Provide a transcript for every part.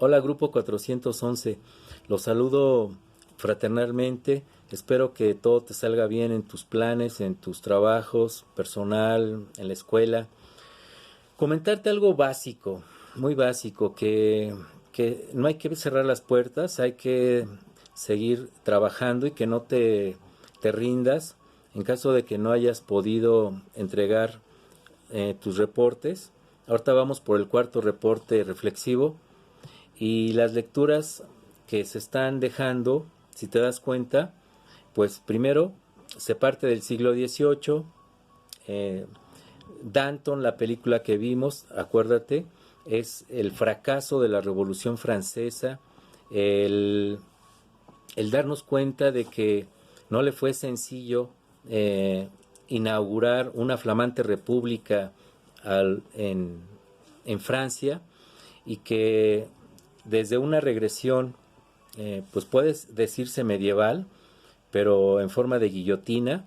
Hola, Grupo 411. Los saludo fraternalmente. Espero que todo te salga bien en tus planes, en tus trabajos, personal, en la escuela. Comentarte algo básico, muy básico, que no hay que cerrar las puertas, hay que seguir trabajando y que no te rindas en caso de que no hayas podido entregar tus reportes. Ahorita vamos por el cuarto reporte reflexivo. Y las lecturas que se están dejando, si te das cuenta, pues primero se parte del siglo XVIII. Danton, la película que vimos, acuérdate, es el fracaso de la Revolución Francesa, el, el darnos cuenta de que no le fue sencillo inaugurar una flamante república al, en Francia, y que desde una regresión, pues puede decirse medieval, pero en forma de guillotina,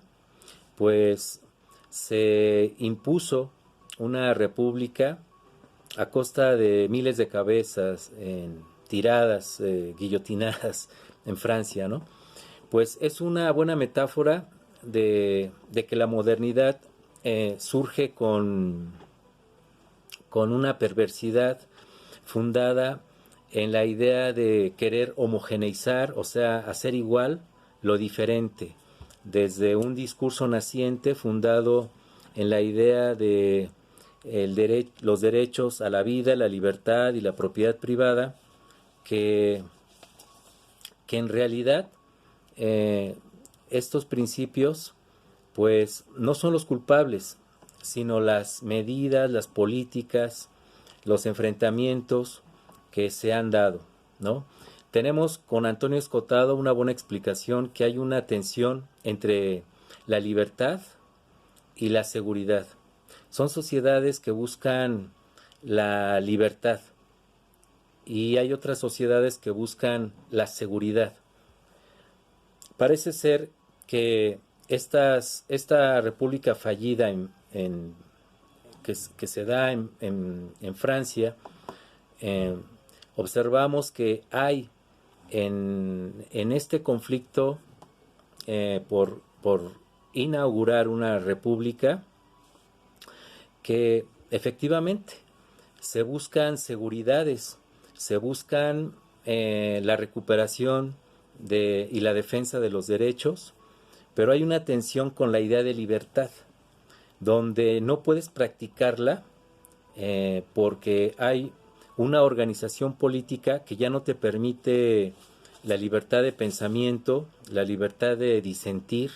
pues se impuso una república a costa de miles de cabezas tiradas, guillotinadas en Francia, ¿no? Pues es una buena metáfora de que la modernidad surge con una perversidad fundada en la idea de querer homogeneizar, o sea, hacer igual lo diferente, desde un discurso naciente fundado en la idea de los derechos a la vida, la libertad y la propiedad privada, que, que en realidad eh, estos principios pues no son los culpables, sino las medidas, las políticas, los enfrentamientos que se han dado, ¿no? Tenemos con Antonio Escotado una buena explicación que hay una tensión entre la libertad y la seguridad. Son sociedades que buscan la libertad y hay otras sociedades que buscan la seguridad. Parece ser que esta república fallida que se da en Francia, eh, observamos que hay en este conflicto por inaugurar una república que efectivamente se buscan seguridades, se buscan la recuperación y la defensa de los derechos, pero hay una tensión con la idea de libertad, donde no puedes practicarla porque hay una organización política que ya no te permite la libertad de pensamiento, la libertad de disentir,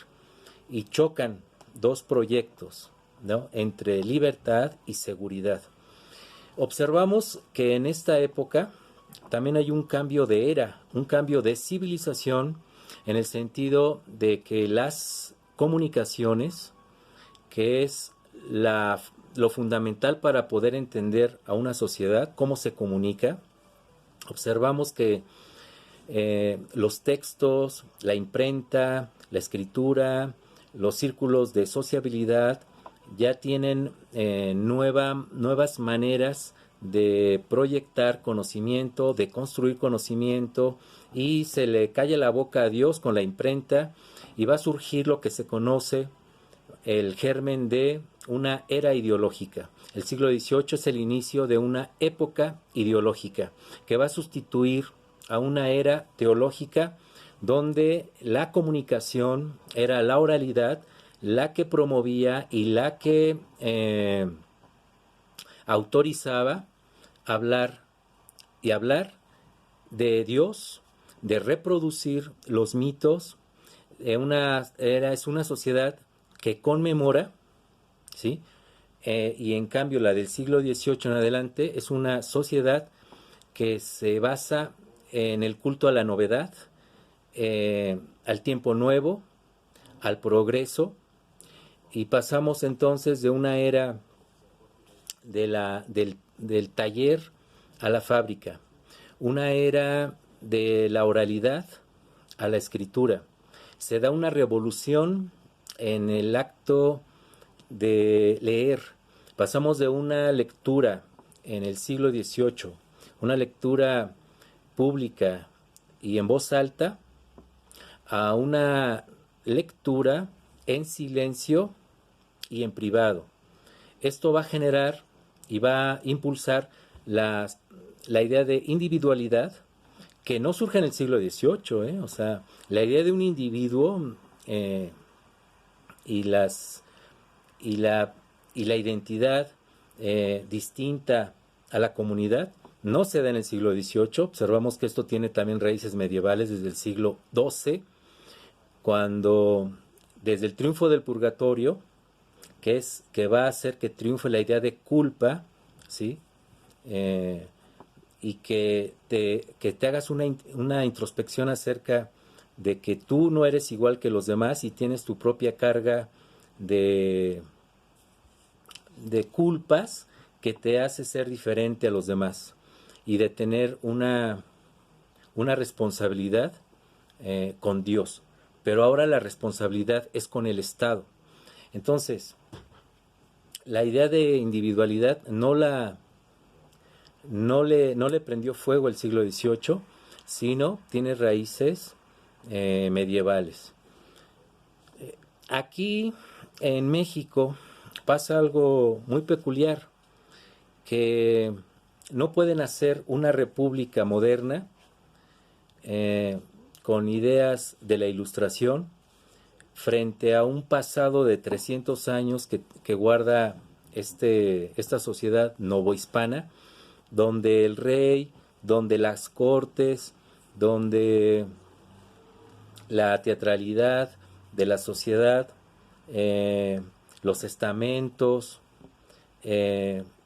y chocan dos proyectos, ¿no?, entre libertad y seguridad. Observamos que en esta época también hay un cambio de era, un cambio de civilización, en el sentido de que las comunicaciones, que es lo fundamental para poder entender a una sociedad, cómo se comunica, observamos que los textos, la imprenta, la escritura, los círculos de sociabilidad ya tienen nuevas maneras de proyectar conocimiento, de construir conocimiento, y se le calla la boca a Dios con la imprenta y va a surgir lo que se conoce el germen de una era ideológica. El siglo XVIII es el inicio de una época ideológica que va a sustituir a una era teológica, donde la comunicación era la oralidad la que promovía y la que autorizaba hablar y hablar de Dios, de reproducir los mitos. Es una sociedad que conmemora, ¿sí? Y en cambio la del siglo XVIII en adelante es una sociedad que se basa en el culto a la novedad, al tiempo nuevo, al progreso, y pasamos entonces de una era del taller a la fábrica, una era de la oralidad a la escritura. Se da una revolución en el acto de leer. Pasamos de una lectura en el siglo XVIII, una lectura pública y en voz alta a una lectura en silencio y en privado. Esto va a generar y va a impulsar la idea de individualidad que no surge en el siglo XVIII, ¿eh? O sea, la idea de un individuo y, las, y la identidad distinta a la comunidad no se da en el siglo XVIII. Observamos que esto tiene también raíces medievales desde el siglo XII, cuando desde el triunfo del purgatorio, que va a hacer que triunfe la idea de culpa, ¿sí? Y que te hagas una introspección acerca de que tú no eres igual que los demás y tienes tu propia carga de culpas que te hace ser diferente a los demás y de tener una responsabilidad con Dios. Pero ahora la responsabilidad es con el Estado. Entonces, la idea de individualidad no le prendió fuego el siglo XVIII, sino tiene raíces medievales. Aquí en México pasa algo muy peculiar, que no pueden hacer una república moderna con ideas de la Ilustración frente a un pasado de 300 años que guarda esta sociedad novohispana, donde el rey, donde las cortes, donde la teatralidad de la sociedad, los estamentos,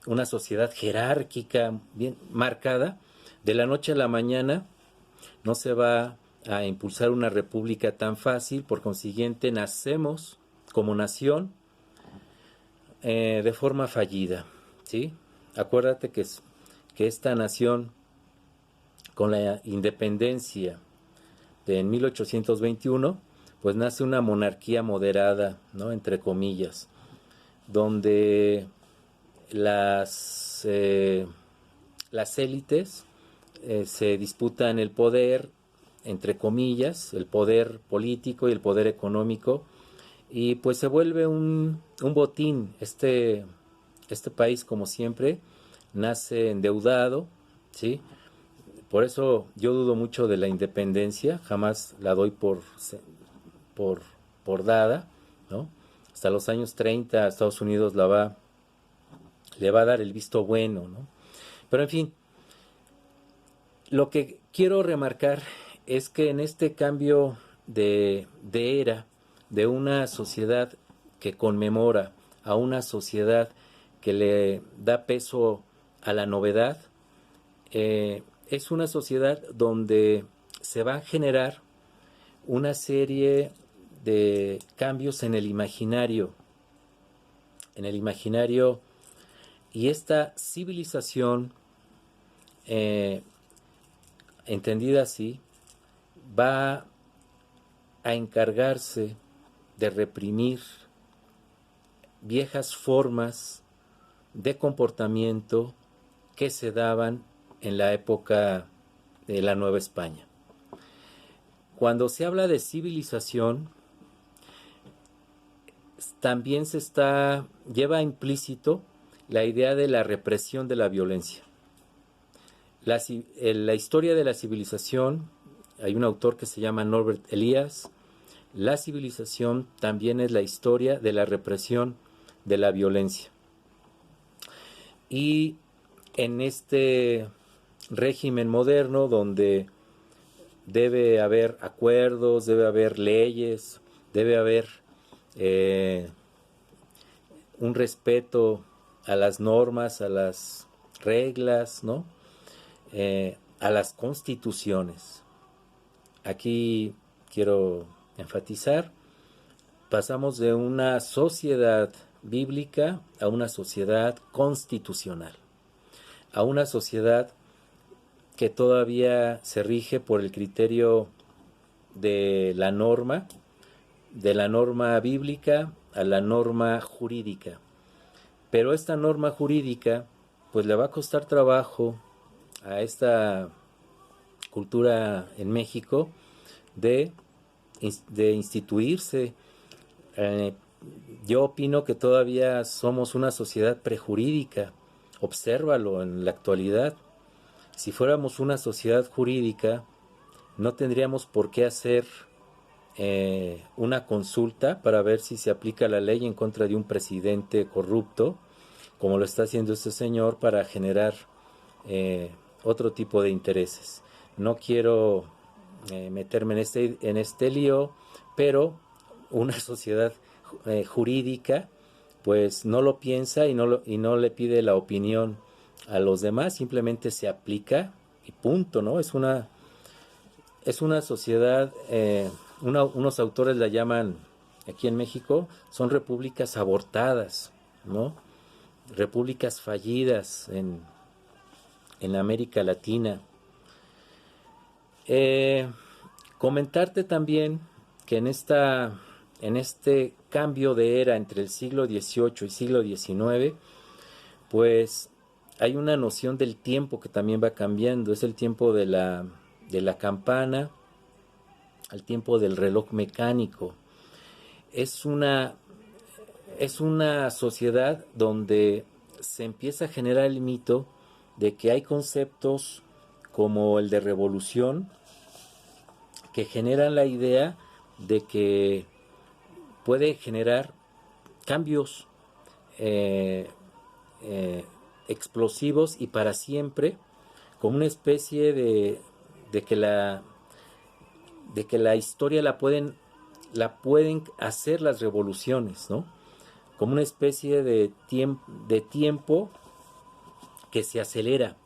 una sociedad jerárquica bien marcada, de la noche a la mañana no se va a impulsar una república tan fácil. Por consiguiente, nacemos como nación de forma fallida, ¿sí? Acuérdate que esta nación, con la independencia de 1821, pues nace una monarquía moderada, ¿no? Entre comillas, donde las élites se disputan el poder, entre comillas, el poder político y el poder económico, y pues se vuelve un botín. Este país, como siempre, nace endeudado, ¿sí? Por eso yo dudo mucho de la independencia, jamás la doy por dada, ¿no? Hasta los años 30 Estados Unidos le va a dar el visto bueno, ¿no? Pero en fin, lo que quiero remarcar es que en este cambio de era, de una sociedad que conmemora a una sociedad que le da peso a la novedad, es una sociedad donde se va a generar una serie de cambios en el imaginario, y esta civilización, entendida así, va a encargarse de reprimir viejas formas de comportamiento que se daban en la época de la Nueva España. Cuando se habla de civilización, también lleva implícito la idea de la represión de la violencia. La historia de la civilización, hay un autor que se llama Norbert Elias. La civilización también es la historia de la represión de la violencia. Y en este régimen moderno, donde debe haber acuerdos, debe haber leyes, debe haber un respeto a las normas, a las reglas, ¿no? A las constituciones. Aquí quiero enfatizar, pasamos de una sociedad bíblica a una sociedad constitucional, a una sociedad que todavía se rige por el criterio de la norma bíblica a la norma jurídica. Pero esta norma jurídica, pues le va a costar trabajo a esta cultura en México de instituirse. Eh, yo opino que todavía somos una sociedad prejurídica. Obsérvalo en la actualidad. Si fuéramos una sociedad jurídica, no tendríamos por qué hacer una consulta para ver si se aplica la ley en contra de un presidente corrupto, como lo está haciendo este señor para generar otro tipo de intereses. No quiero meterme en este lío, pero una sociedad jurídica pues no lo piensa y no le pide la opinión a los demás, simplemente se aplica y punto, ¿no? Es una sociedad, unos autores la llaman aquí en México, son repúblicas abortadas, ¿no? Repúblicas fallidas en América Latina. Comentarte también que en este cambio de era entre el siglo XVIII y siglo XIX, pues hay una noción del tiempo que también va cambiando. Es el tiempo de la campana, al tiempo del reloj mecánico. Es una sociedad donde se empieza a generar el mito de que hay conceptos como el de revolución que generan la idea de que puede generar cambios explosivos y para siempre, como una especie de que la historia la pueden hacer las revoluciones, ¿no? Como una especie de tiempo que se acelera.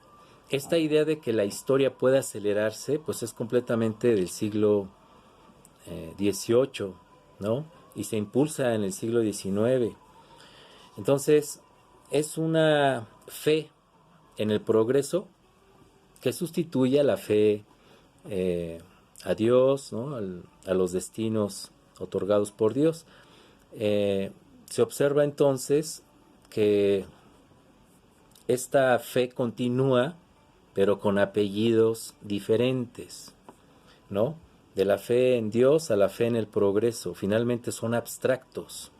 Esta idea de que la historia puede acelerarse, pues es completamente del siglo XVIII, ¿no? Y se impulsa en el siglo XIX. Entonces, es una fe en el progreso que sustituye a la fe a Dios, ¿no? A los destinos otorgados por Dios. Se observa entonces que esta fe continúa, pero con apellidos diferentes, ¿no? De la fe en Dios a la fe en el progreso. Finalmente son abstractos,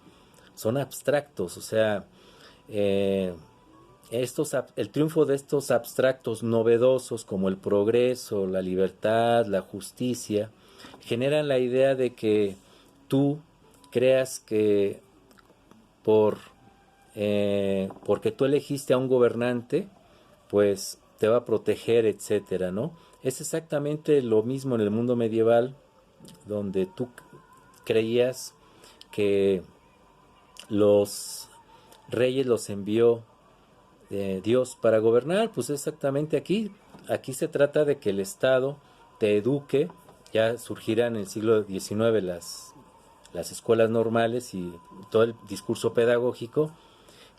o sea, el triunfo de estos abstractos novedosos como el progreso, la libertad, la justicia, generan la idea de que tú creas que porque tú elegiste a un gobernante, pues te va a proteger, etcétera, ¿no? Es exactamente lo mismo en el mundo medieval, donde tú creías que los reyes los envió Dios para gobernar. Pues exactamente aquí se trata de que el Estado te eduque. Ya surgirán en el siglo XIX las escuelas normales y todo el discurso pedagógico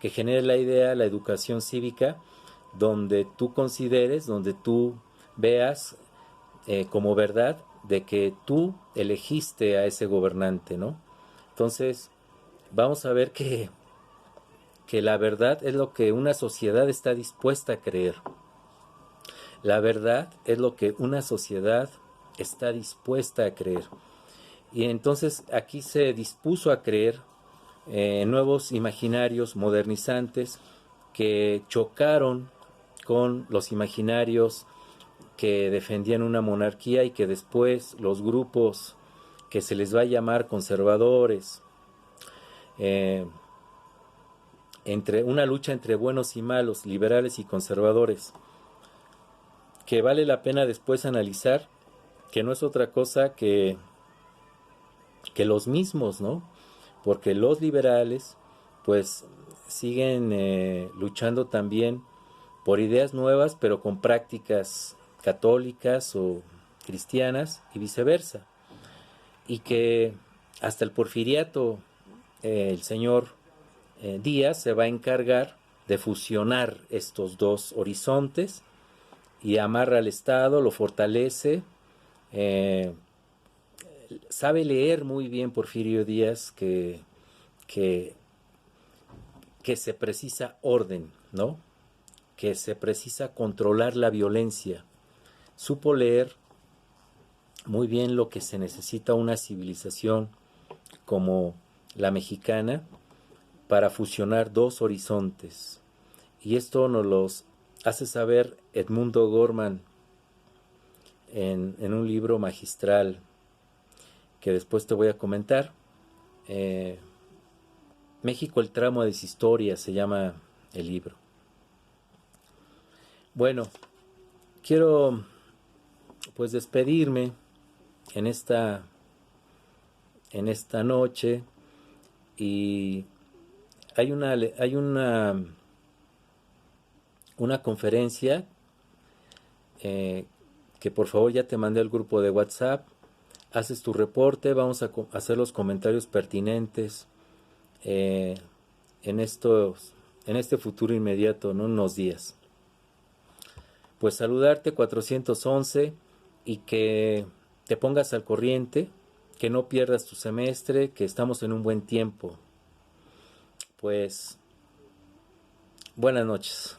que genere la idea, la educación cívica, donde tú consideres, donde tú veas como verdad de que tú elegiste a ese gobernante, ¿no? Entonces, vamos a ver que la verdad es lo que una sociedad está dispuesta a creer. La verdad es lo que una sociedad está dispuesta a creer. Y entonces aquí se dispuso a creer nuevos imaginarios modernizantes que chocaron con los imaginarios que defendían una monarquía y que después los grupos que se les va a llamar conservadores, entre una lucha entre buenos y malos, liberales y conservadores, que vale la pena después analizar, que no es otra cosa que los mismos, ¿no? Porque los liberales pues siguen luchando también por ideas nuevas, pero con prácticas católicas o cristianas y viceversa. Y que hasta el porfiriato el señor Díaz se va a encargar de fusionar estos dos horizontes y amarra al Estado, lo fortalece. Sabe leer muy bien Porfirio Díaz que, que se precisa orden, ¿no? Que se precisa controlar la violencia. Supo leer muy bien lo que se necesita una civilización como la mexicana para fusionar dos horizontes. Y esto nos los hace saber Edmundo Gorman en un libro magistral que después te voy a comentar. México, el tramo de su historia, se llama el libro. Bueno, quiero pues despedirme en esta noche, y hay una conferencia que por favor ya te mandé al grupo de WhatsApp. Haces tu reporte, vamos a hacer los comentarios pertinentes en este futuro inmediato, ¿no? Unos días. Pues saludarte 411 y que te pongas al corriente, que no pierdas tu semestre, que estamos en un buen tiempo. Pues buenas noches.